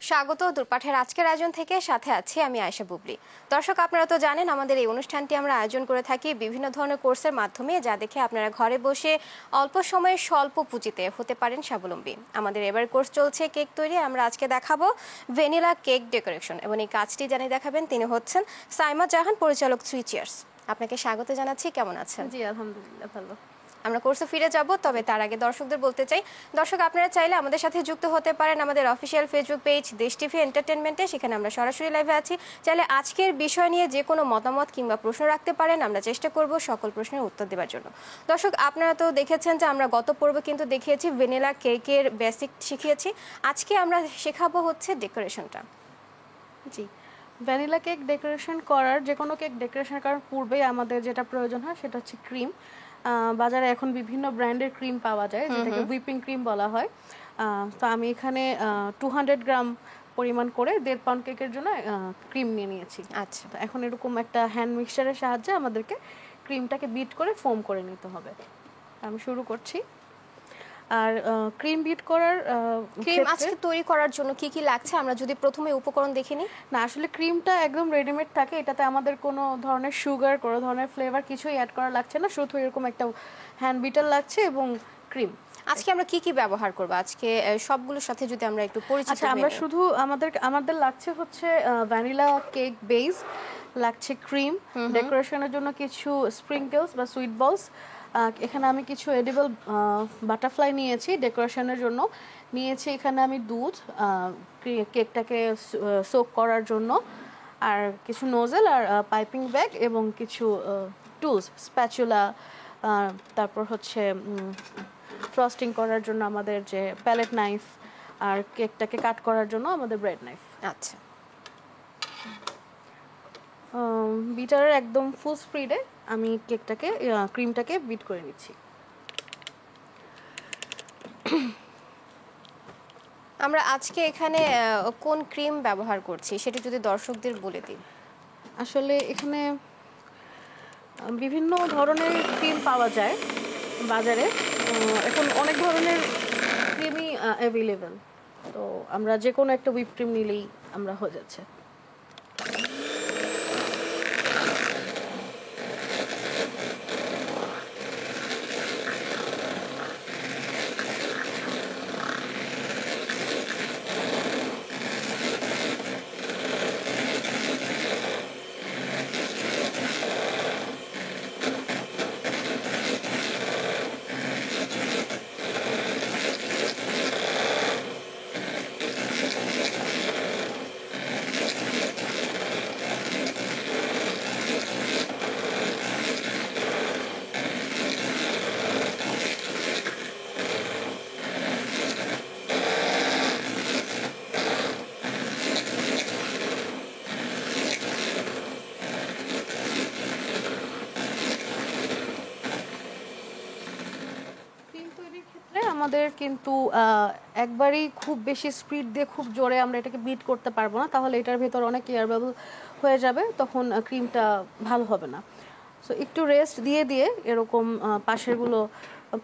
স্বাগত দূরপাঠের আজকের আয়োজন থেকে সাথে আছি আমি আয়েশা বুবলি। দর্শক, আপনারা তো জানেন আমাদের এই অনুষ্ঠানটি আমরা আয়োজন করে থাকি বিভিন্ন ধরনের কোর্সের মাধ্যমে, যা দেখে আপনারা ঘরে বসে অল্প সময়ে স্বল্প পুঁজিতে হতে পারেন স্বাবলম্বী। আমাদের এবার কোর্স চলছে কেক তৈরি। আমরা আজকে দেখাবো ভ্যানিলা কেক ডেকোরেশন এবং এই কাজটি জানিয়ে দেখাবেন তিনি হচ্ছেন সাইমা জাহান, পরিচালক সুইচিয়ার্স। আপনাকে স্বাগত জানাচ্ছি, কেমন আছেন? জি আলহামদুলিল্লাহ ভালো। আমরা কোর্সে ফিরে যাব, তবে তার আগে দর্শকদের বলতে চাই, দর্শক আপনারা চাইলে আমাদের সাথে যুক্ত হতে পারেন আমাদের অফিসিয়াল ফেসবুক পেজ দেশ টিভি এন্টারটেনমেন্টে। সেখানে আমরা সরাসরি লাইভে আছি। চাইলে আজকের বিষয় নিয়ে যে কোনো মতামত কিংবা প্রশ্ন রাখতে পারেন, আমরা চেষ্টা করব সকল প্রশ্নের উত্তর দেওয়ার জন্য। দর্শক, আপনারা তো দেখেছেন যে আমরা গত পর্বে কিন্তু দেখিয়েছি ভ্যানিলা কেকের বেসিক শিখিয়েছি। আজকে আমরা শেখাবো হচ্ছে ডেকোরেশনটা। জি, ভ্যানিলা কেক ডেকোরেশন করার, যে কোনো কেক ডেকোরেশন করার পূর্বেই আমাদের যেটা প্রয়োজন হয় সেটা হচ্ছে ক্রিম। বাজারে এখন বিভিন্ন ব্র্যান্ডের ক্রিম পাওয়া যায়, যেটাকে হুইপিং ক্রিম বলা হয়। তো আমি এখানে 200 গ্রাম পরিমাণ করে 1.5 পাউন্ড কেকের জন্য ক্রিম নিয়ে নিয়েছি। আচ্ছা, তো এখন এরকম একটা হ্যান্ড মিক্সচারের সাহায্যে আমাদেরকে ক্রিমটাকে বিট করে ফোম করে নিতে হবে। আমি শুরু করছি। আর ক্রিম বিট করার ক্রিম আজকে তৈরি করার জন্য কি কি লাগছে আমরা যদি প্রথমে উপকরণ দেখে নিই। না, আসলে ক্রিমটা একদম রেডিমেড থাকে, এটাতে আমাদের কোনো ধরনের সুগার, কোনো ধরনের ফ্লেভার কিছুই অ্যাড করা লাগছে না, শুধু এরকম একটা হ্যান্ড বিটার লাগছে এবং ক্রিম। আজকে আমরা কি কি ব্যবহার করব আজকে সবগুলোর সাথে যদি আমরা একটু পরিচিত আচ্ছা, আমরা শুধু আমাদের লাগছে হচ্ছে ভ্যানিলা কেক বেস, লাগছে ক্রিম, ডেকোরেশনের জন্য কিছু স্প্রিঙ্কেলস বা সুইট বলস। এখানে আমি কিছু এডিবল বাটারফ্লাই নিয়েছি ডেকোরেশনের জন্য। নিয়েছি এখানে আমি দুধ কেকটাকে সোক করার জন্য, আর কিছু নোজেল আর পাইপিং ব্যাগ এবং কিছু টুলস, স্প্যাচুলা, তারপর হচ্ছে ফ্রস্টিং করার জন্য আমাদের যে প্যালেট নাইফ, আর কেকটাকে কাট করার জন্য আমাদের ব্রেড নাইফ। আচ্ছা, বিটারের একদম ফুল স্পিডে আমি ক্রিমটাকে বিট করে নিচ্ছি। আমরা আজকে এখানে কোন ক্রিম ব্যবহার করছি সেটা যদি দর্শকদের বলে দিই। আসলে এখানে বিভিন্ন ধরনের ক্রিম পাওয়া যায় বাজারে, এখন অনেক ধরনের ক্রিমই অ্যাভেলেবেল। তো আমরা যে কোনো একটা হুইপ ক্রিম নিলেই আমরা হয়ে যাচ্ছে। আমাদের কিন্তু একবারই খুব বেশি স্পিড দিয়ে খুব জোরে আমরা এটাকে বিট করতে পারবো না, তাহলে এটার ভেতর অনেক এয়ার বাবল হয়ে যাবে, তখন ক্রিমটা ভালো হবে না। সো একটু রেস্ট দিয়ে দিয়ে এরকম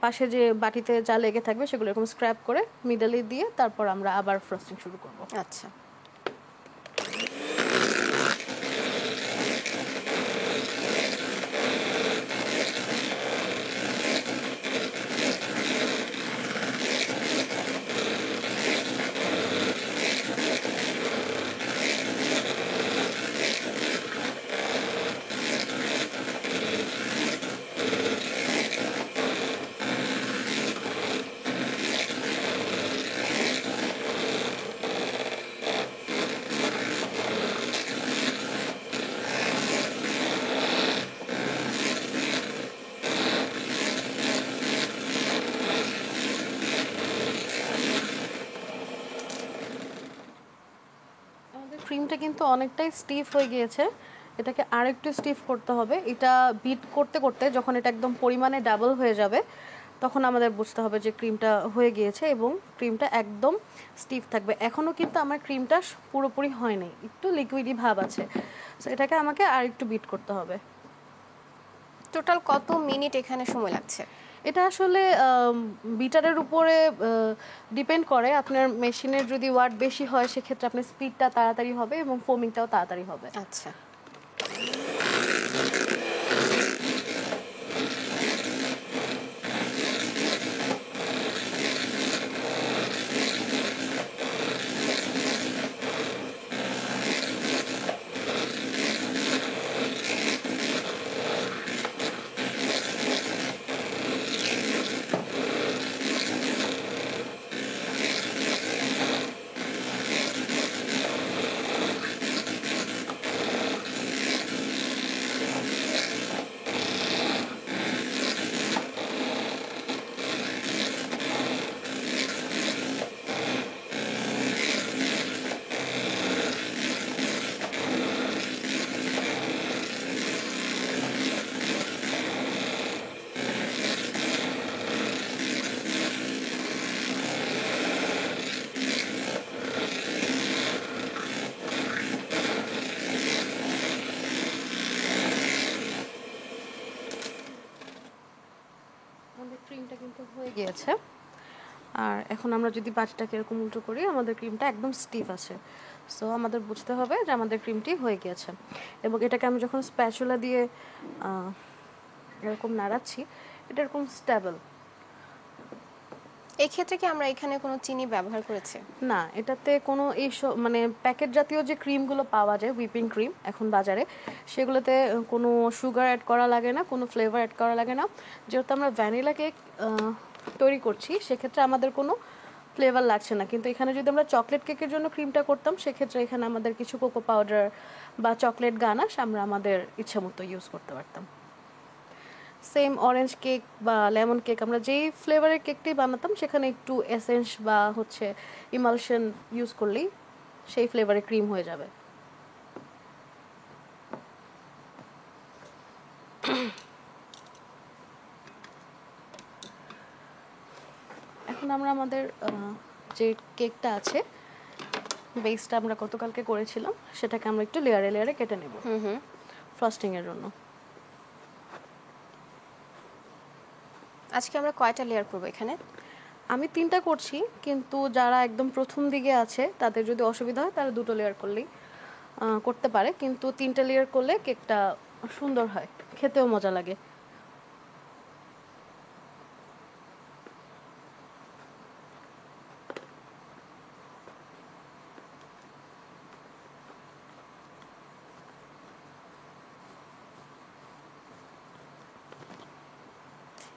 পাশে যে বাটিতে যা লেগে থাকবে সেগুলো এরকম স্ক্র্যাপ করে মিডলে দিয়ে তারপর আমরা আবার ফ্রস্টিং শুরু করব। আচ্ছা, ক্রিমটা কিন্তু অনেকটাই স্টিফ হয়ে গিয়েছে, এটাকে আরেকটু স্টিফ করতে হবে। এটা বিট করতে করতে যখন এটা একদম পরিমাণে ডাবল হয়ে যাবে তখন আমাদের বুঝতে হবে যে ক্রিমটা হয়ে গিয়েছে এবং ক্রিমটা একদম স্টিফ থাকবে। এখনও কিন্তু আমার ক্রিমটা পুরোপুরি হয়নি, একটু লিকুইডি ভাব আছে, সো এটাকে আমাকে আর একটু বিট করতে হবে। টোটাল কত মিনিট এখানে সময় লাগছে? এটা আসলে বিটারের উপরে ডিপেন্ড করে। আপনার মেশিনের যদি ওয়াট বেশি হয় সেক্ষেত্রে আপনার স্পিডটা তাড়াতাড়ি হবে এবং ফোমিংটাও তাড়াতাড়ি হবে। আচ্ছা, আমাদের ক্রিমটা কিন্তু হয়ে গিয়েছে। আর এখন আমরা যদি বাটিটাকে এরকম উল্টো করি, আমাদের ক্রিমটা একদম স্টিফ আছে। সো আমাদের বুঝতে হবে যে আমাদের ক্রিমটি হয়ে গিয়েছে। এবং এটাকে আমি যখন স্প্যাচুলা দিয়ে এরকম নাড়াচ্ছি, এটা এরকম স্টেবল। এই ক্ষেত্রে কি আমরা এখানে কোনো চিনি ব্যবহার করেছি? না, এটাতে কোনো মানে প্যাকেট জাতীয় যে ক্রিমগুলো পাওয়া যায়, হুইপিং ক্রিম এখন বাজারে, সেগুলোতে কোনো সুগার অ্যাড করা লাগে না, কোনো ফ্লেভার অ্যাড করা লাগে না। যেহেতু আমরা ভ্যানিলা কেক তৈরি করছি, সেক্ষেত্রে আমাদের কোনো ফ্লেভার লাগছে না। কিন্তু এখানে যদি আমরা চকলেট কেকের জন্য ক্রিমটা করতাম, সেক্ষেত্রে এখানে আমাদের কিছু কোকো পাউডার বা চকলেট গানাশ আমরা আমাদের ইচ্ছা মতো ইউজ করতে পারতাম। সেম অরেঞ্জ কেক বা লেমন কেক, আমরা যেই ফ্লেভারের কেকটাই বানাতাম সেখানে একটু এসেন্স বা হচ্ছে ইমালশন ইউজ করলেই সেই ফ্লেভারের ক্রিম হয়ে যাবে। এখন আমরা আমাদের যে কেকটা আছে, বেসটা আমরা গতকালকে করেছিলাম, সেটাকে আমরা একটু লেয়ারে লেয়ারে কেটে নেব ফ্রস্টিংয়ের জন্য। আজকে আমরা কয়টা লেয়ার করব এখানে? আমি 3টা করছি, কিন্তু যারা একদম প্রথম দিকে আছে তাদের যদি অসুবিধা হয় তারা 2টো লেয়ার করলেই করতে পারে। কিন্তু 3টা লেয়ার করলে কেকটা সুন্দর হয়, খেতেও মজা লাগে।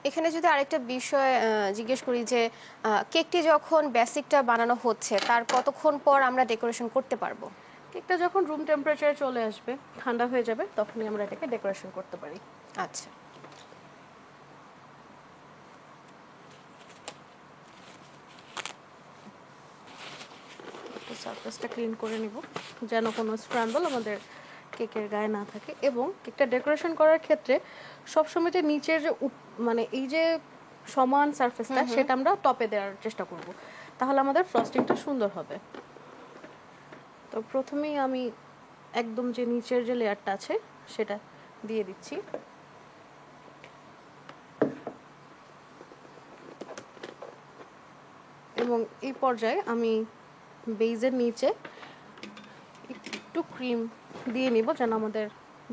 এখানে যদি আরেকটা বিষয় জিজ্ঞেস করি যে কেকটি যখন বেসিকটা বানানো হচ্ছে তার কতক্ষণ পর আমরা ডেকোরেশন করতে পারবো? কেকটা যখন রুম টেম্পারেচারে চলে আসবে, ঠান্ডা হয়ে যাবে, তখনই আমরা এটাকে ডেকোরেশন করতে পারি। আচ্ছা, সারফেসটা ক্লিন করে নিব যেন কোনো স্ক্র্যাম্বল আমাদের কেকের গায়ে না থাকে। এবং কেকটা ডেকোরেশন করার ক্ষেত্রে সবসময় যে নিচের যে মানে এই যে সমান সারফেসটা, সেটা আমরা টপে দেওয়ার চেষ্টা করব, তাহলে আমাদের ফ্রস্টিংটা সুন্দর হবে। তো প্রথমেই আমি একদম যে নিচের যে লেয়ারটা আছে সেটা দিয়ে দিচ্ছি। এবং এই পর্যায়ে আমি বেজের নিচে একটু ক্রিম দিয়ে নিব যেন আমাদের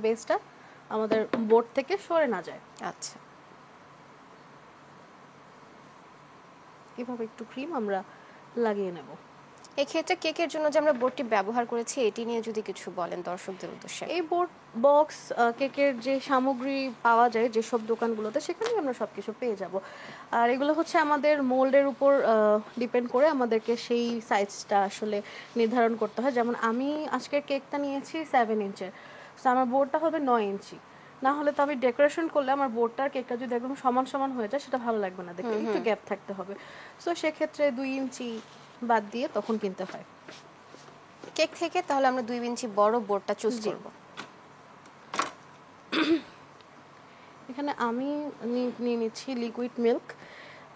বেসটা আমাদের বোর্ড থেকে সরে না যায়। আচ্ছা, এভাবে একটু ক্রিম আমরা লাগিয়ে নেব। এক্ষেত্রে কেকের জন্য যে আমরা বোর্ডটি ব্যবহার করেছি এটি নিয়ে যদি কিছু বলেন দর্শকদের উদ্দেশ্যে। এই বোর্ড, বক্স, কেকের যে সামগ্রী পাওয়া যায় যেসব দোকানগুলোতে, সেখানেই আমরা সব কিছু পেয়ে যাব। আর এগুলো হচ্ছে আমাদের মোল্ডের উপর ডিপেন্ড করে আমাদেরকে সেই সাইজটা আসলে নির্ধারণ করতে হয়। যেমন আমি আজকের কেকটা নিয়েছি 7 ইঞ্চের, সো আমার বোর্ডটা হবে 9 ইঞ্চি। না হলে তো আমি ডেকোরেশন করলে আমার বোর্ডটার কেকটা যদি একদম সমান সমান হয়ে যায়, সেটা ভালো লাগবে না দেখতে, একটু গ্যাপ থাকতে হবে। সো সেক্ষেত্রে 2 ইঞ্চি বাদ দিয়ে তখন কিনতে হয়। কেক থেকে তাহলে আমরা 2 ইঞ্চি বড় বোর্ডটা চুজ করব। এখানে আমি নিয়ে নিচ্ছি লিকুইড মিল্ক।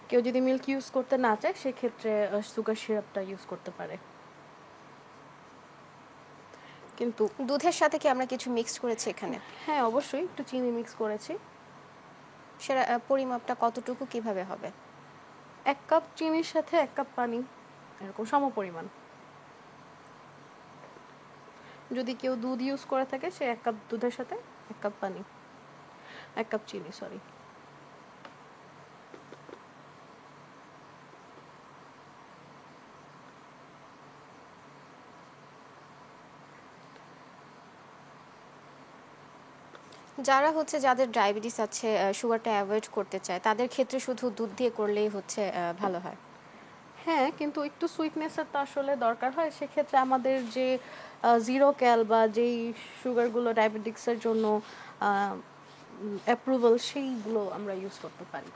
কেউ যদি মিল্ক ইউজ করতে না চায়, সেক্ষেত্রে সুগার সিরাপটা ইউজ করতে পারে। কিন্তু দুধের সাথে কি আমরা কিছু মিক্স করেছি এখানে? হ্যাঁ, অবশ্যই একটু চিনি মিক্স করেছি। সেটা পরিমাপটা কতটুকু কিভাবে হবে? 1 কাপ চিনির সাথে 1 কাপ পানি, এরকম সমপরিমাণ। যদি কেউ দুধ ইউজ করে থাকে সে 1 কাপ দুধের সাথে 1 কাপ পানি, 1 কাপ চিনি, সরি। যারা হচ্ছে যাদের ডায়াবেটিস আছে, সুগারটা অ্যাভয়েড করতে চায়, তাদের ক্ষেত্রে শুধু দুধ দিয়ে করলেই হচ্ছে ভালো হয়? হ্যাঁ, কিন্তু একটু সুইটনেসের তো আসলে দরকার হয়। সেক্ষেত্রে আমাদের যে জিরো ক্যাল বা যেই সুগারগুলো ডায়াবেটিক্সের জন্য অ্যাপ্রুভাল, সেইগুলো আমরা ইউজ করতে পারি।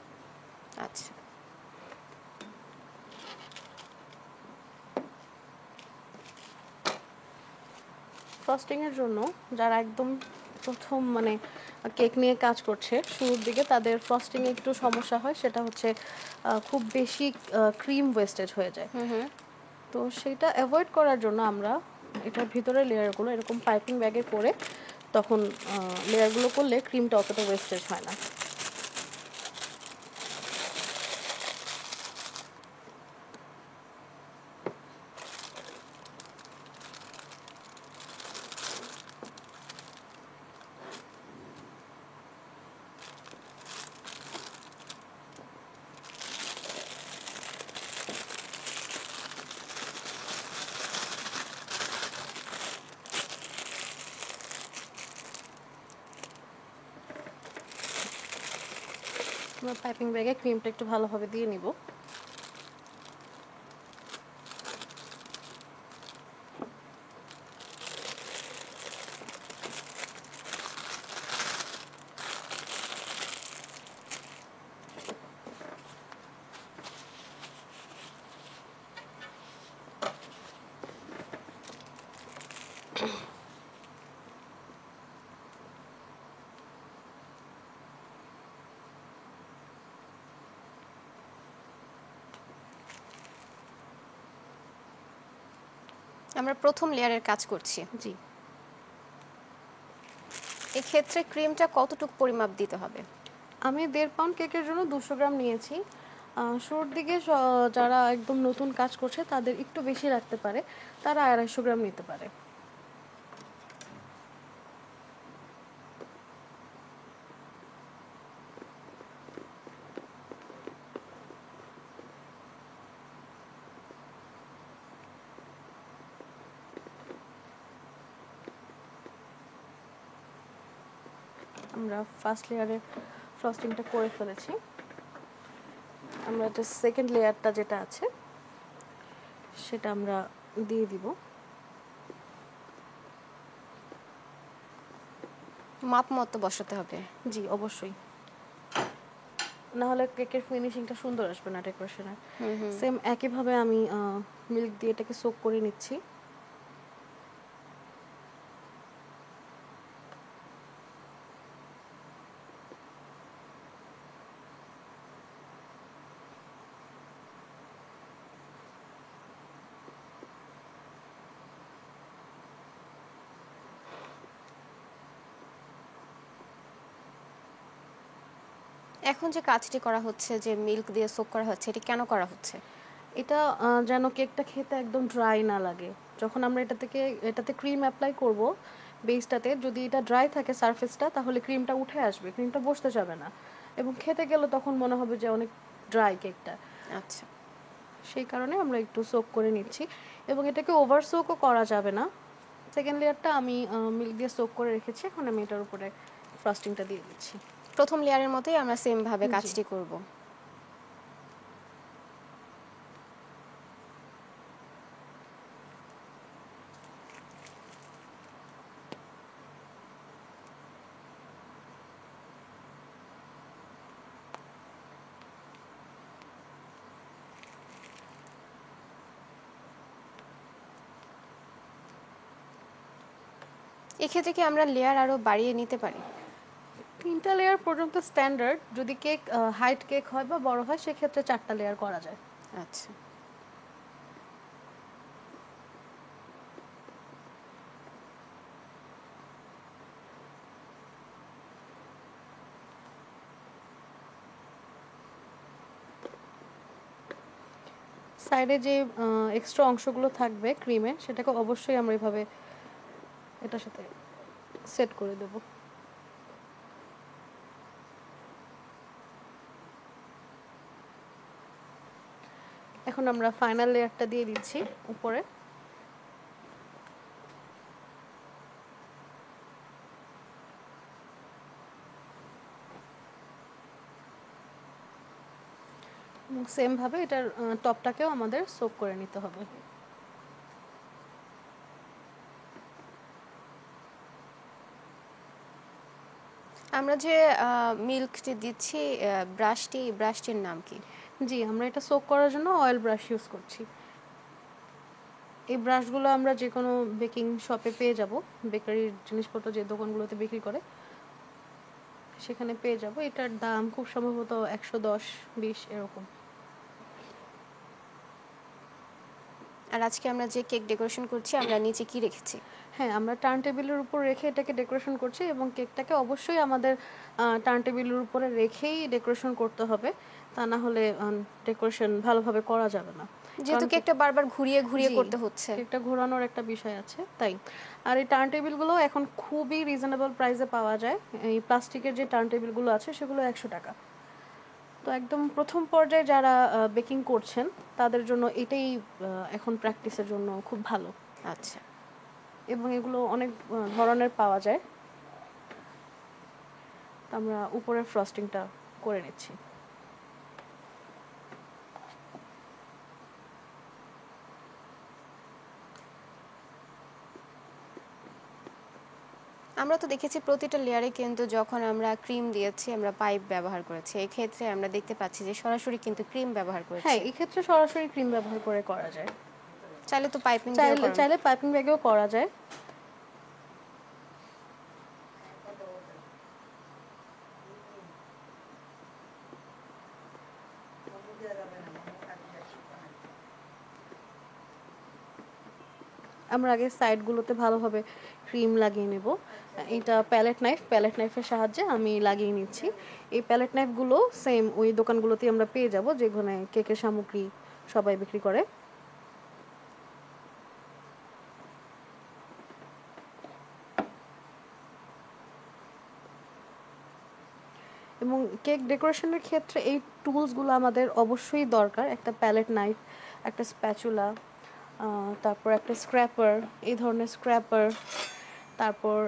আচ্ছা। ফ্রস্টিংয়ের জন্য যারা একদম প্রথম মানে কেক নিয়ে কাজ করছে শুরুর দিকে, তাদের ফ্রস্টিংয়ে একটু সমস্যা হয়। সেটা হচ্ছে খুব বেশি ক্রিম ওয়েস্টেজ হয়ে যায়। তো সেটা অ্যাভয়েড করার জন্য আমরা এটার ভিতরে লেয়ারগুলো এরকম পাইপিং ব্যাগে করে তখন লেয়ারগুলো করলে ক্রিমটা অতটা ওয়েস্টেজ হয় না। আমরা পাইপিং ব্যাগে ক্রিমটা একটু ভালোভাবে দিয়ে নিব। আমরা প্রথম লেয়ারের কাজ করছি। জি, এক্ষেত্রে ক্রিমটা কতটুকু পরিমাপ দিতে হবে? আমি 1.5 পাউন্ড কেকের জন্য 200 গ্রাম নিয়েছি। শুরুর দিকে যারা একদম নতুন কাজ করছে তাদের একটু বেশি রাখতে পারে, তারা 250 গ্রাম নিতে পারে। আমরা ফার্স্ট লেয়ারে ফ্রস্টিংটা করে ফেলেছি। আমরা এটা সেকেন্ড লেয়ারটা যেটা আছে সেটা আমরা দিয়ে দিব। মাপ মতো বসাতে হবে? জি, অবশ্যই, না হলে কেকের ফিনিশিংটা সুন্দর আসবে না ডেকোরেশনের। সেম একইভাবে আমি মিল্ক দিয়ে এটাকে সোক করে নিচ্ছি। এখন যে কাজটি করা হচ্ছে, যে মিল্ক দিয়ে সোক করা হচ্ছে, এটি কেন করা হচ্ছে? এটা যেন কেকটা খেতে একদম ড্রাই না লাগে। যখন আমরা এটাতে ক্রিম অ্যাপ্লাই করব বেসটাতে, যদি এটা ড্রাই থাকে সারফেসটা, তাহলে ক্রিমটা উঠে আসবে, ক্রিমটা বসতে যাবে না, এবং খেতে গেলে তখন মনে হবে যে অনেক ড্রাই কেকটা। আচ্ছা। সেই কারণে আমরা একটু সোক করে নিচ্ছি, এবং এটাকে ওভার সোকও করা যাবে না। সেকেন্ড লেয়ারটা আমি মিল্ক দিয়ে সোক করে রেখেছি, এখন আমি এটার উপরে ফ্রস্টিংটা দিয়ে দিচ্ছি। প্রথম লেয়ারের মতোই আমরা সেম ভাবে জি। কাজটি করব। এক্ষেত্রে কি আমরা লেয়ার আরো বাড়িয়ে নিতে পারি? 3টা লেয়ার পর্যন্ত স্ট্যান্ডার্ড। যদি কেক হাইট কেক হয় বা বড় হয়, সেক্ষেত্রে 4টা লেয়ার করা যায়। আচ্ছা। সাইডে যে এক্সট্রা অংশগুলো থাকবে ক্রিমে সেটাকে অবশ্যই আমরা এভাবে এটার সাথে সেট করে দেব। এখন আমরা ফাইনাল লেয়ারটা দিয়ে দিচ্ছি উপরে। সেম ভাবে এটার টপটাকেও আমাদের সোক করে নিতে হবে। আমরা যে মিল্কটি দিচ্ছি ব্রাশটির নাম কি? জি, আমরা এটা সোক করার জন্য অয়েল ব্রাশ ইউজ করছি। এই ব্রাশগুলো আমরা যে কোনো বেকিং শপে পেয়ে যাব, বেকারির জিনিসপত্র যে দোকানগুলোতে বিক্রি করে সেখানে পেয়ে যাব। এটার দাম খুব সম্ভবত 110-20 এরকম। আর আজকে আমরা যে কেক ডেকোরেশন করছি আমরা নিচে কি রেখেছি? হ্যাঁ, আমরা টার্ন টেবিলের উপর রেখে এটাকে ডেকোরেশন করছি এবং কেকটাকে অবশ্যই আমাদের টার্ন টেবিলের উপরে রেখেই ডেকোরেশন করতে হবে, তা না হলে ডেকোরেশন ভালোভাবে করা যাবে না। যেহেতু কেকটা বারবার ঘুরিয়ে ঘুরিয়ে জি, করতে হচ্ছে। কেকটা ঘোরানোর একটা বিষয় আছে তাই। আর এই টার্ন টেবিলগুলো এখন খুবই রিজনেবল প্রাইসে পাওয়া যায়। এই প্লাস্টিকের যে টার্ন টেবিলগুলো আছে সেগুলো 100 টাকা। তো একদম প্রথম পর্যায়ে যারা বেকিং করছেন তাদের জন্য এটাই এখন প্র্যাকটিসের জন্য খুব ভালো। আচ্ছা, এবং এগুলো অনেক ধরনের পাওয়া যায়। তো আমরা উপরের ফ্রস্টিংটা করে নিচ্ছি। আমরা তো দেখেছি প্রতিটা লেয়ারে কিন্তু যখন আমরা ক্রিম দিয়েছি আমরা পাইপ ব্যবহার করেছি, এই ক্ষেত্রে আমরা দেখতে পাচ্ছি যে সরাসরি কিন্তু ক্রিম ব্যবহার করেছি। হ্যাঁ, এই ক্ষেত্রে সরাসরি ক্রিম ব্যবহার করে করা যায়। চাইলে তো পাইপিং দিয়েও করা চাইলে পাইপিং ব্যাগেও করা যায়। আমরা আগে সাইডগুলোতে ভালোভাবে ক্রিম লাগিয়ে নেব। এটা প্যালেট নাইফের সাহায্যে আমি লাগিয়ে নিচ্ছি। এই প্যালেট নাইফগুলো সেম ওই দোকানগুলোতেই আমরা পেয়ে যাব যেখানে কেকের সামগ্রী সবাই বিক্রি করে। এবং কেক ডেকোরেশনের ক্ষেত্রে এই টুলসগুলো আমাদের অবশ্যই দরকার। একটা প্যালেট নাইফ, একটা স্প্যাচুলা, তারপর একটা স্ক্র্যাপার, এই ধরনের স্ক্র্যাপার, তারপর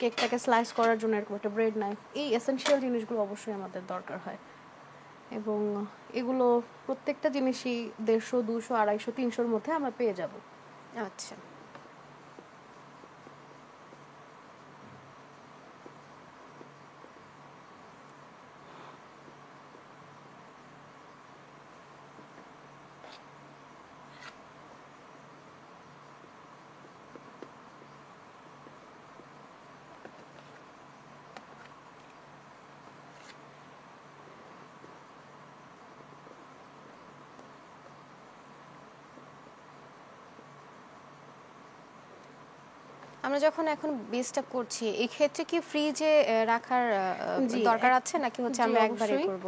কেকটাকে স্লাইস করার জন্য এরকম একটা ব্রেড নাইফ, এই এসেনশিয়াল জিনিসগুলো অবশ্যই আমাদের দরকার হয়। এবং এগুলো প্রত্যেকটা জিনিসই 150, 200, 250, 300-র মধ্যে আমরা পেয়ে যাব। আচ্ছা, আমরা যখন এখন বেসটা করছি এই ক্ষেত্রে কি ফ্রিজে রাখার দরকার আছে নাকি হচ্ছে আমরা একবারে অবশ্যই। করব?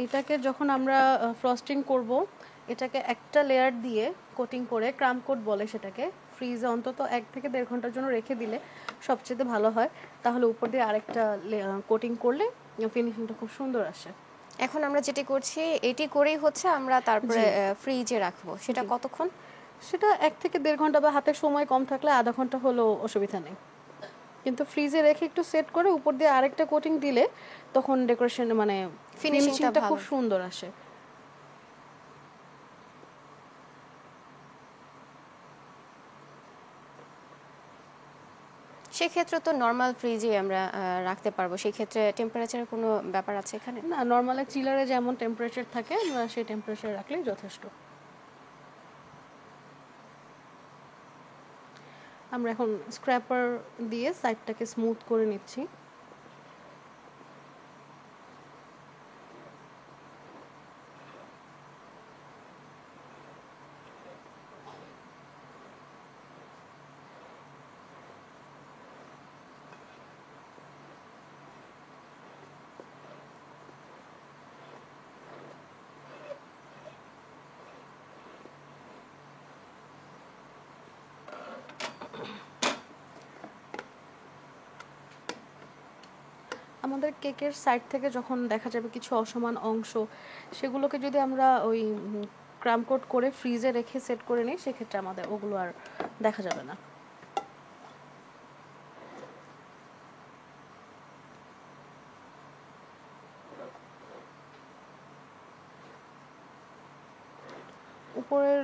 এটাকে যখন আমরা ফ্রস্টিং করব, এটাকে একটা লেয়ার দিয়ে কোটিং করে, ক্রাম কোট বলে সেটাকে, ফ্রিজে অন্তত 1 থেকে 1.5 ঘন্টার জন্য রেখে দিলে সবচেয়ে ভালো হয়। তাহলে উপর দিয়ে আরেকটা কোটিং করলে ফিনিশিংটা খুব সুন্দর আসে। এখন আমরা যেটি করছি এটি করেই হচ্ছে আমরা তারপরে ফ্রিজে রাখবো, সেটা কতক্ষণ? সেটা 1 থেকে 1.5 ঘন্টা, বা হাতে সময় কম থাকলে আধা ঘন্টা হলেও অসুবিধা নেই। কিন্তু ফ্রিজে রেখে একটু সেট করে উপর দিয়ে আরেকটা কোটিং দিলে তখন ডেকোরেশন মানে ফিনিশিংটা খুব সুন্দর আসে। সেক্ষেত্রে তো নর্মাল ফ্রিজে আমরা রাখতে পারবো, সেই ক্ষেত্রে টেম্পারেচারের কোনো ব্যাপার আছে এখানে? না, নর্মালি চিলারে যেমন টেম্পারেচার থাকে আমরা সেই টেম্পারেচার রাখলেই যথেষ্ট। আমরা এখন স্ক্র্যাপার দিয়ে সাইডটাকে স্মুথ করে নিচ্ছি। আমাদের কেকের সাইড থেকে যখন দেখা যাবে কিছু অসমান অংশ, সেগুলোকে যদি আমরা ওই ক্রাম কোট করে ফ্রিজে রেখে সেট করে নিই, সেক্ষেত্রে আমাদের ওগুলো আর দেখা যাবে না। উপরের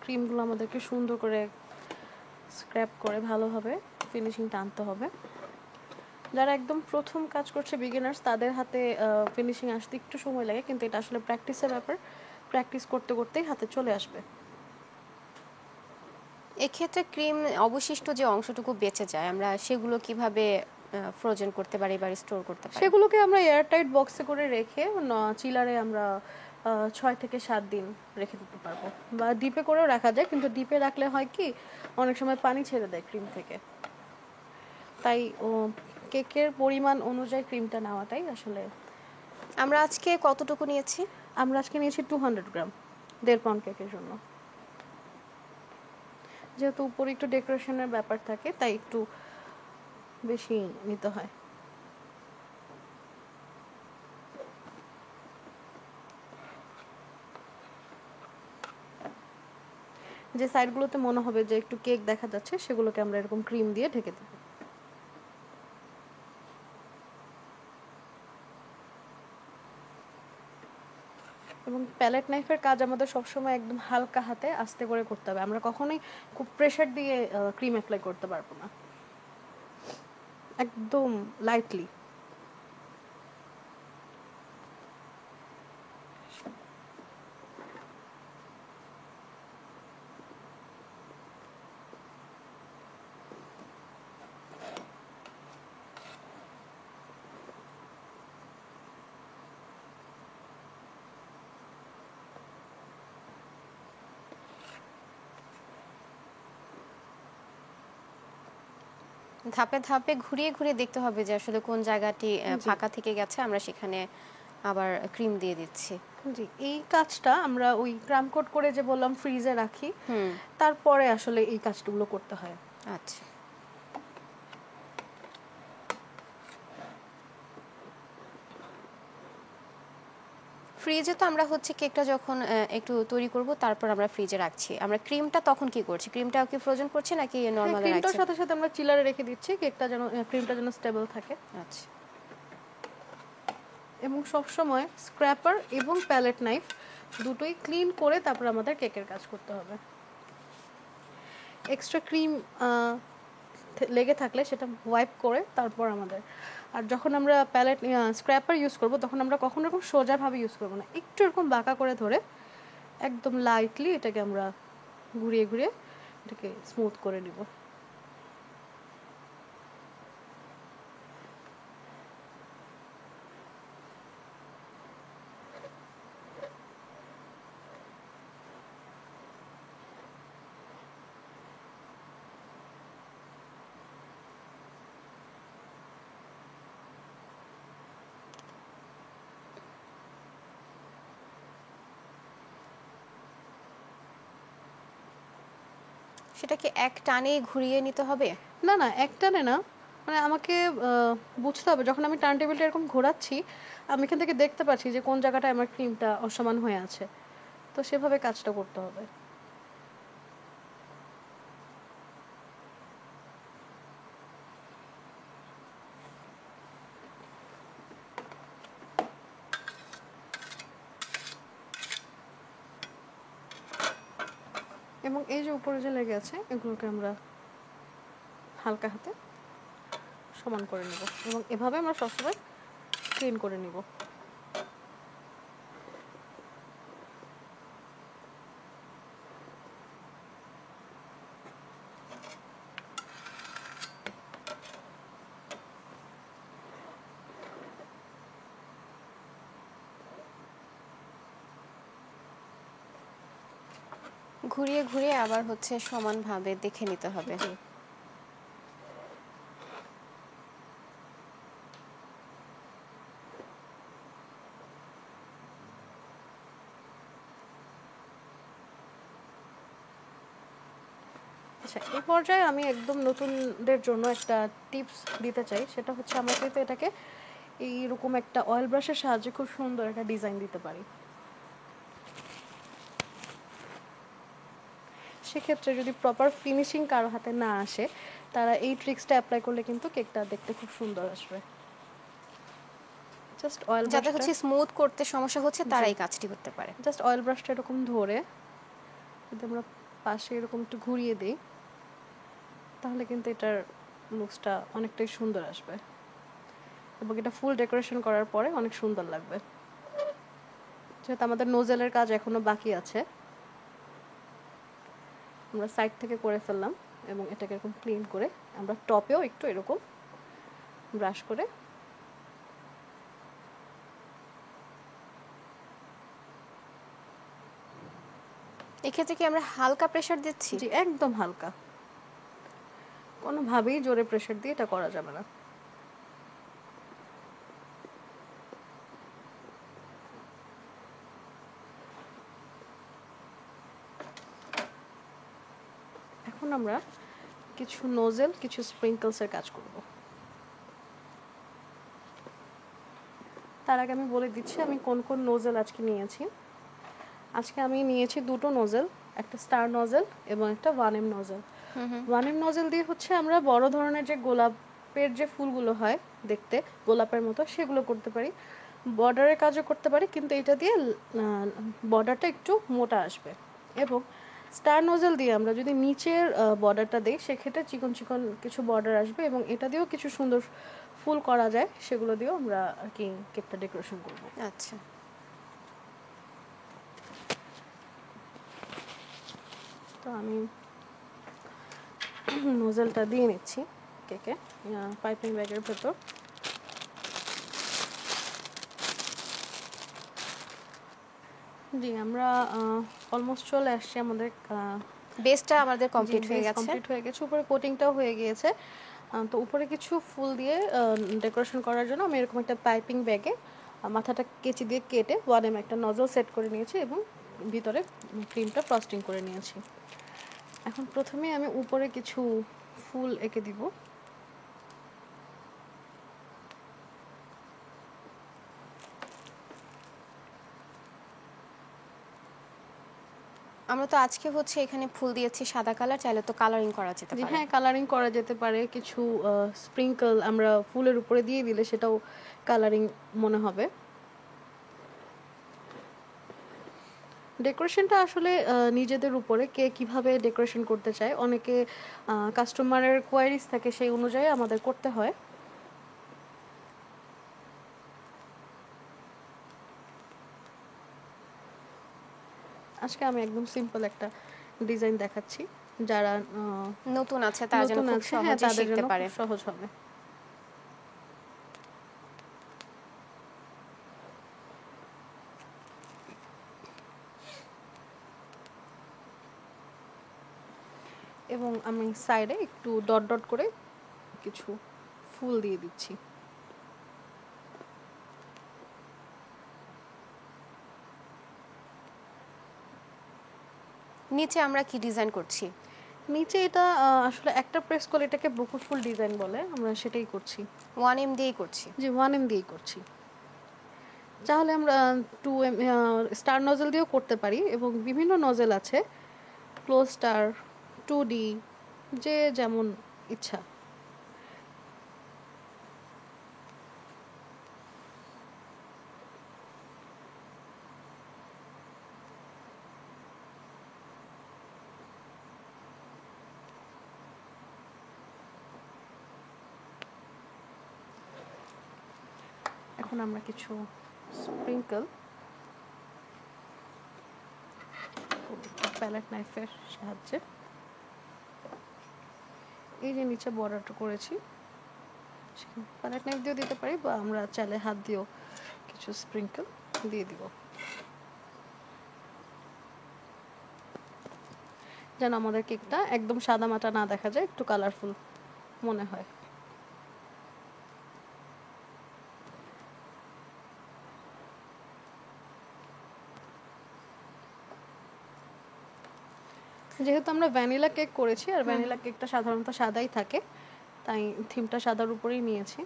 ক্রিমগুলো আমাদেরকে সুন্দর করে স্ক্র্যাপ করে ভালোভাবে ফিনিশিংটা আনতে হবে। যারা একদম প্রথম কাজ করছে বিগিনার্স, তাদের হাতে ফিনিশিং আসতে একটু সময় লাগে, কিন্তু এটা আসলে প্র্যাকটিসের ব্যাপার। প্র্যাকটিস করতে করতেই হাতে চলে আসবে। এক্ষেত্রে ক্রিম অবশিষ্ট যে অংশটুকু বেঁচে যায় আমরা সেগুলো কিভাবে ফ্রোজেন করতে পারি বা স্টোর করতে পারি? সেগুলোকে আমরা এয়ারটাইট বক্সে করে রেখে চিলারে আমরা 6 থেকে 7 দিন রেখে দিতে পারবো, বা ডিপে করেও রাখা যায়, কিন্তু ডিপে রাখলে হয় কি অনেক সময় পানি ছেড়ে দেয় ক্রিম থেকে। তাই কেকের পরিমাণ অনুযায়ী ক্রিমটা নেওয়াটাই আসলে। আমরা আজকে কতটুকু নিয়েছি? আমরা আজকে নিয়েছি 200 গ্রাম 1.5 পাউন্ড কেকের জন্য। যেহেতু উপরে একটু ডেকোরেশনের ব্যাপার থাকে, তাই একটু বেশি নিতে হয়। যে সাইডগুলোতে মনে হবে যে একটু কেক দেখা যাচ্ছে, সেগুলোকে আমরা এরকম ক্রিম দিয়ে ঢেকে দেব। এবং প্যালেট নাইফের কাজ আমাদের সবসময় একদম হালকা হাতে আস্তে করে করতে হবে। আমরা কখনোই খুব প্রেশার দিয়ে ক্রিম অ্যাপ্লাই করতে পারবো না, একদম লাইটলি। ধাপে ধাপে ঘুরিয়ে ঘুরিয়ে দেখতে হবে যে আসলে কোন জায়গাটি ফাঁকা থেকে গেছে, আমরা সেখানে আবার ক্রিম দিয়ে দিচ্ছি। জি, এই কাজটা আমরা ওই ক্রাম কোট করে যে বললাম ফ্রিজে রাখি, তারপরে আসলে এই কাজগুলো করতে হয়। আচ্ছা, ফ্রিজে তো আমরা হচ্ছে কেকটা যখন একটু তৈরি করব তারপর আমরা ফ্রিজে রাখছি, আমরা ক্রিমটা তখন কি করছি? ক্রিমটা কি ফ্রোজেন করছি নাকি নরমালি ক্রিমটার রাখছি? সাথে সাথে আমরা চিলারে রেখে দিচ্ছি, কেকটা যেন ক্রিমটা যেন স্টেবল থাকে। আচ্ছা, এবং সব সময় স্ক্র্যাপার এবং প্যালেট নাইফ দুটোই ক্লিন করে তারপর আমাদের কেকের কাজ করতে হবে। এক্সট্রা ক্রিম লেগে থাকলে সেটা ওয়াইপ করে তারপর আমাদের। আর যখন আমরা প্যালেট স্ক্র্যাপার ইউজ করব, তখন আমরা কখনো এরকম সোজাভাবে ইউজ করব না, একটু এরকম বাঁকা করে ধরে একদম লাইটলি এটাকে আমরা ঘুরিয়ে ঘুরিয়ে এটাকে স্মুথ করে নিব। সেটা কি এক টানেই ঘুরিয়ে নিতে হবে? না না, একটানে না, মানে আমাকে বুঝতে হবে, যখন আমি টার্ন টেবিলটা এরকম ঘোরাচ্ছি, আমি এখান থেকে দেখতে পাচ্ছি যে কোন জায়গাটায় আমার ক্রিমটা অসমান হয়ে আছে, তো সেভাবে কাজটা করতে হবে। এবং এই যে উপরে যে লেগে আছে, এগুলোকে আমরা হালকা হাতে সমান করে নিব, এবং এভাবে আমরা সবসময় ক্লিন করে নিব। ঘুরিয়ে ঘুরিয়ে আবার হচ্ছে সমানভাবে দেখে নিতে হবে। আচ্ছা, এই পর্যায়ে আমি একদম নতুনদের জন্য একটা টিপস দিতে চাই, সেটা হচ্ছে আমরা কিন্তু এটাকে এইরকম একটা অয়েল ব্রাশের সাহায্যে খুব সুন্দর একটা ডিজাইন দিতে পারি। সেক্ষেত্রে যদি প্রপার ফিনিশিং কারো হাতে না আসে, তারা এই ট্রিক্সটা অ্যাপ্লাই করলে কিন্তু কেকটা দেখতে খুব সুন্দর আসবে। জাস্ট অয়েল যাদের ব্রাশটা, হচ্ছে স্মুথ করতে সমস্যা হচ্ছে তারা এই কাজটি করতে পারে। জাস্ট অয়েল ব্রাশটা এরকম ধরে যদি আমরা পাশে এরকম একটু ঘুরিয়ে দিই, তাহলে কিন্তু এটার লুকসটা অনেকটাই সুন্দর আসবে এবং এটা ফুল ডেকোরেশন করার পরে অনেক সুন্দর লাগবে। যেহেতু আমাদের নোজেলের কাজ এখনো বাকি আছে, আমরা সাইড থেকে করে ফেললাম এবং এটাকে এরকম ক্লিন করে আমরা টপেও একটু এরকম ব্রাশ করে এক্ষেত্রে কি আমরা হালকা প্রেসার দিচ্ছি? জি একদম হালকা, কোনোভাবেই জোরে প্রেশার দিয়ে এটা করা যাবে না। এখন আমরা কিছু নোজেল, কিছু স্প্রিঙ্কলসের কাজ করব। তার আগে আমি বলে দিচ্ছি আমি কোন কোন নোজেল আজকে নিয়েছি। আজকে আমি নিয়েছি দুটো নোজেল, একটা স্টার নোজেল এবং একটা 1M নোজেল। 1M নোজেল দিয়ে হচ্ছে আমরা বড় ধরনের যে গোলাপের যে ফুলগুলো হয় দেখতে গোলাপের মতো, সেগুলো করতে পারি, বর্ডারের কাজও করতে পারি, কিন্তু এটা দিয়ে বর্ডারটা একটু মোটা আসবে। এবং স্টার নোজেল দিয়ে আমরা যদি নিচের বর্ডারটা দিই, সেক্ষেত্রে চিকন চিকন কিছু বর্ডার আসবে এবং এটা দিয়েও কিছু সুন্দর ফুল করা যায়, সেগুলো দিয়েও আমরা আর কি কেকটা ডেকোরেশন করব। আচ্ছা, তো আমি নোজেলটা দিয়ে নিচ্ছি কেকে পাইপিং ব্যাগের ভেতর। জি, আমরা অলমোস্ট চলে আসছি, আমাদের বেসটা আমাদের কমপ্লিট হয়ে গেছে। কমপ্লিট হয়ে গেছে, উপরে কোটিংটাও হয়ে গিয়েছে। তো উপরে কিছু ফুল দিয়ে ডেকোরেশন করার জন্য আমি এরকম একটা পাইপিং ব্যাগে মাথাটা কেচি দিয়ে কেটে 1M একটা নজল সেট করে নিয়েছি এবং ভিতরে ক্রিমটা ফ্রস্টিং করে নিয়েছি। এখন প্রথমে আমি উপরে কিছু ফুল এঁকে দিব। আমরা তো আজকে হচ্ছে এখানে ফুল দিয়েছি সাদা কালার, চাইলে তো কালারিং করা যেতে জি পারে। হ্যাঁ, কালারিং করা যেতে পারে। কিছু স্প্রিঙ্কল আমরা ফুলের উপরে দিয়ে দিলে সেটাও কালারিং মনে হবে। ডেকোরেশনটা আসলে নিজেদের উপরে কে কিভাবে ডেকোরেশন করতে চায়, অনেকে কাস্টমারের কোয়ারিজ থাকে, সেই অনুযায়ী আমাদের করতে হয়। আজকে আমি একদম সিম্পল একটা ডিজাইন দেখাচ্ছি, যারা নতুন আছে তারা যেন নতুন খুব আছে, হ্যাঁ, সহজে তাদের শিখতে জন্য পারে। খুব সহজ হবে। এবং আমি সাইডে একটু ডট ডট করে কিছু ফুল দিয়ে দিচ্ছি। নিচে আমরা কি ডিজাইন করছি? নিচে এটা আসলে একটা প্রেস করলে এটাকে বকুল ফুল ডিজাইন বলে, আমরা সেটাই করছি। 1M দিয়েই করছি। যে 1M দিয়েই করছি। তাহলে আমরা 2M স্টার নজল দিয়েও করতে পারি এবং বিভিন্ন নজল আছে, ক্লোজ স্টার, 2D, যে যেমন ইচ্ছা। এখন আমরা কিছু স্প্রিঙ্কল প্যালেট নাইফের সাহায্যে এই যে নিচে বর্ডারটা করেছি, প্যালেট নাইফ দিয়েও দিতে পারি বা আমরা চাইলে হাত দিয়েও কিছু স্প্রিঙ্কল দিয়ে দিব, যেন আমাদের কেকটা একদম সাদা মাটা না দেখা যায়, একটু কালারফুল মনে হয়। যেহেতু আমরা ভ্যানিলা কেক করেছি আর ভ্যানিলা কেকটা সাধারণত সাদাই থাকে, তাই থিমটা সাদার উপরেই নিয়েছি।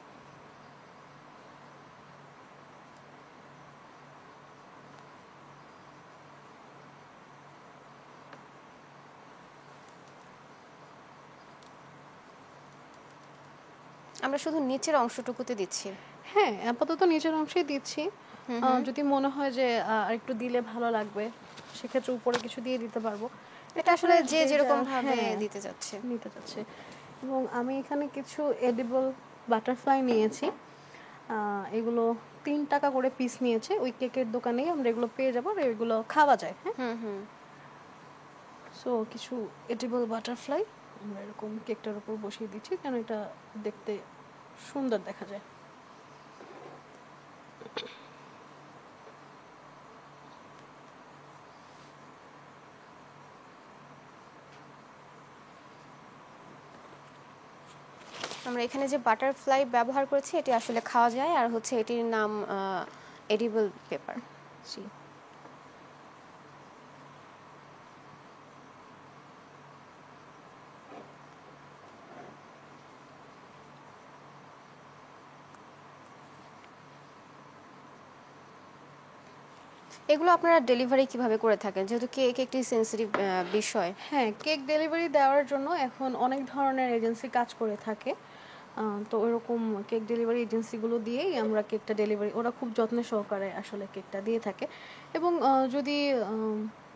আমরা শুধু নিচের অংশটুকুতে দিচ্ছি। হ্যাঁ, আপাতত নিচের অংশেই দিচ্ছি। যদি মনে হয় যে আরেকটু দিলে ভালো লাগবে, সেক্ষেত্রে উপরে কিছু দিয়ে দিতে পারবো। এটা আসলে যে যার, যেরকম ভাবে হ্যাঁ, দিতে যাচ্ছে। নিতে চাচ্ছে। এবং আমি এখানে কিছু এডিবল বাটারফ্লাই নিয়েছি। এগুলো 3 টাকা করে পিস নিয়েছে। ওই কেকের দোকানেই আমরা এগুলো পেয়ে যাবো, আর এগুলো খাওয়া যায়। হ্যাঁ, হুম হুম। সো কিছু এডিবল বাটারফ্লাই আমরা এরকম কেকটার উপর বসিয়ে দিচ্ছি, যেন এটা দেখতে সুন্দর দেখা যায়। আমরা এখানে যে বাটারফ্লাই ব্যবহার করেছি এটি আসলে খাওয়া যায়, আর হচ্ছে এটির নাম এডিবল পেপার। জি। এগুলো আপনারা ডেলিভারি কিভাবে করে থাকেন, যেহেতু কেক একটি সেন্সিটিভ বিষয়? হ্যাঁ, কেক ডেলিভারি দেওয়ার জন্য এখন অনেক ধরনের এজেন্সি কাজ করে থাকে। তো ওইরকম কেক ডেলিভারি এজেন্সিগুলো দিয়েই আমরা কেকটা ডেলিভারি, ওরা খুব যত্ন সহকারে আসলে কেকটা দিয়ে থাকে। এবং যদি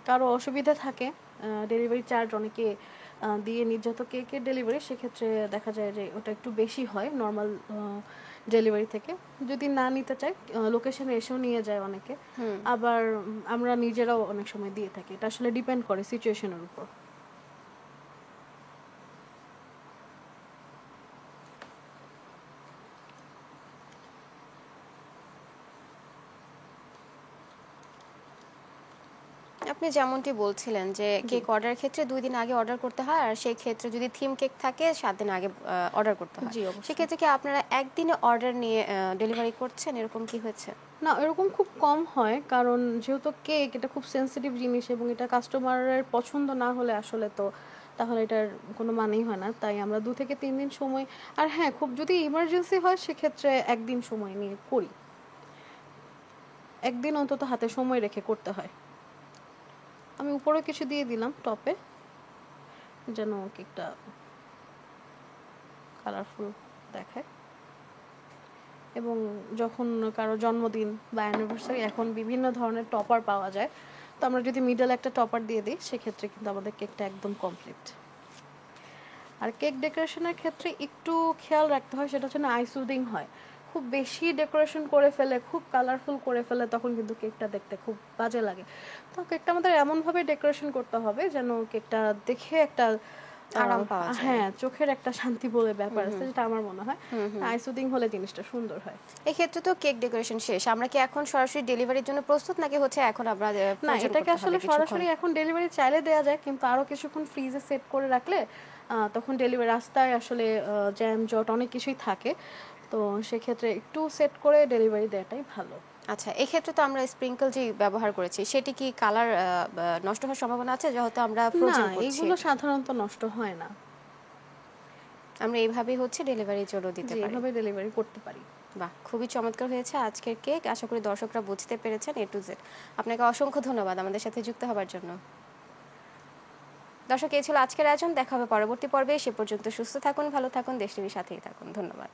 কারো অসুবিধা থাকে, ডেলিভারি চার্জ অনেকে দিয়ে নিজ যত কেকের ডেলিভারি, সেক্ষেত্রে দেখা যায় যে ওটা একটু বেশি হয় নর্মাল ডেলিভারি থেকে। যদি না নিতে চাই, লোকেশনে এসেও নিয়ে যায় অনেকে। আবার আমরা নিজেরাও অনেক সময় দিয়ে থাকি। এটা আসলে ডিপেন্ড করে সিচুয়েশনের উপর। আপনি যেমনটি বলছিলেন যে কেক অর্ডারের ক্ষেত্রে 2 দিন আগে অর্ডার করতে হয়, আর সেই ক্ষেত্রে যদি থিম কেক থাকে 7 দিন আগে অর্ডার করতে হয়। জি, অবশ্যই। সেক্ষেত্রে কি আপনারা একদিনে অর্ডার নিয়ে ডেলিভারি করছেন, এরকম কি হয়েছে? না, এরকম খুব কম হয়, কারণ যেহেতু কেক এটা খুব সেনসিটিভ জিনিস, এবং এটা কাস্টমারের পছন্দ না হলে আসলে তো তাহলে এটার কোনো মানেই হয় না। তাই আমরা 2 থেকে 3 দিন সময়, আর হ্যাঁ, খুব যদি ইমার্জেন্সি হয় সেক্ষেত্রে একদিন সময় নিয়ে করি। একদিন অন্তত হাতে সময় রেখে করতে হয়। আমি উপরে কিছু দিয়ে দিলাম টপে, যেন কেকটা কালারফুল দেখায়। এবং যখন কারো জন্মদিন বা অ্যানিভার্সারি, এখন বিভিন্ন ধরনের টপার পাওয়া যায়, তো আমরা যদি মিডল একটা টপার দিয়ে দিই, সেক্ষেত্রে কিন্তু আমাদের কেকটা একদম কমপ্লিট। আর কেক ডেকোরেশনের ক্ষেত্রে একটু খেয়াল রাখতে হয়, সেটা হচ্ছে না আই সুদিং হয়। খুব বেশি ডেকোরেশন করে ফেলে, খুব কালারফুল করে ফেলে, তখন কিন্তু কেকটা দেখতে খুব বাজে লাগে। তো কেকটা আমাদের এমনভাবে ডেকোরেশন করতে হবে যেন কেকটা দেখে একটা আরাম পাওয়া যায়। হ্যাঁ, চোখের একটা শান্তি বলে ব্যাপার আছে, যেটা আমার মনে হয়। আই সুদিং হলে জিনিসটা সুন্দর হয়। এই ক্ষেত্রে তো কেক ডেকোরেশন শেষ, আমরা কি এখন সরাসরি ডেলিভারির জন্য প্রস্তুত, নাকি হচ্ছে এখন আমরা না, ফ্রোজেন এটাকে করতে আসলে হবে সরাসরি কিছুক্ষণ? এখন ডেলিভারি চাইলে দেওয়া যায়, কিন্তু আরো কিছুক্ষণ ফ্রিজে সেট করে রাখলে তখন ডেলিভারি, রাস্তায় আসলে জ্যাম জট অনেক কিছুই থাকে, তো সেক্ষেত্রে একটু সেট করে ডেলিভারি দেওয়াটাই ভালো। আচ্ছা, এই ক্ষেত্রে তো আমরা স্প্রিঙ্কল যে ব্যবহার করেছি, সেটি কি কালার নষ্ট হওয়ার সম্ভাবনা আছে, যেহেতু আমরা না, ফ্রোজেন করছি? এইগুলো সাধারণত নষ্ট হয় না। আমরা এইভাবেই হচ্ছে ডেলিভারির জন্য দিতে পারি। যেভাবে ডেলিভারি করতে পারি। বাহ, খুবই চমৎকার হয়েছে আজকের কেক। আশা করি দর্শকরা বুঝতে পেরেছেন A to Z। আপনাকে অসংখ্য ধন্যবাদ আমাদের সাথে যুক্ত হবার জন্য। দর্শক, এই ছিল আজকের আয়োজন। দেখা হবে পরবর্তী পর্বে। সে পর্যন্ত সুস্থ থাকুন, ভালো থাকুন, দেশ টিভির সাথেই থাকুন। ধন্যবাদ।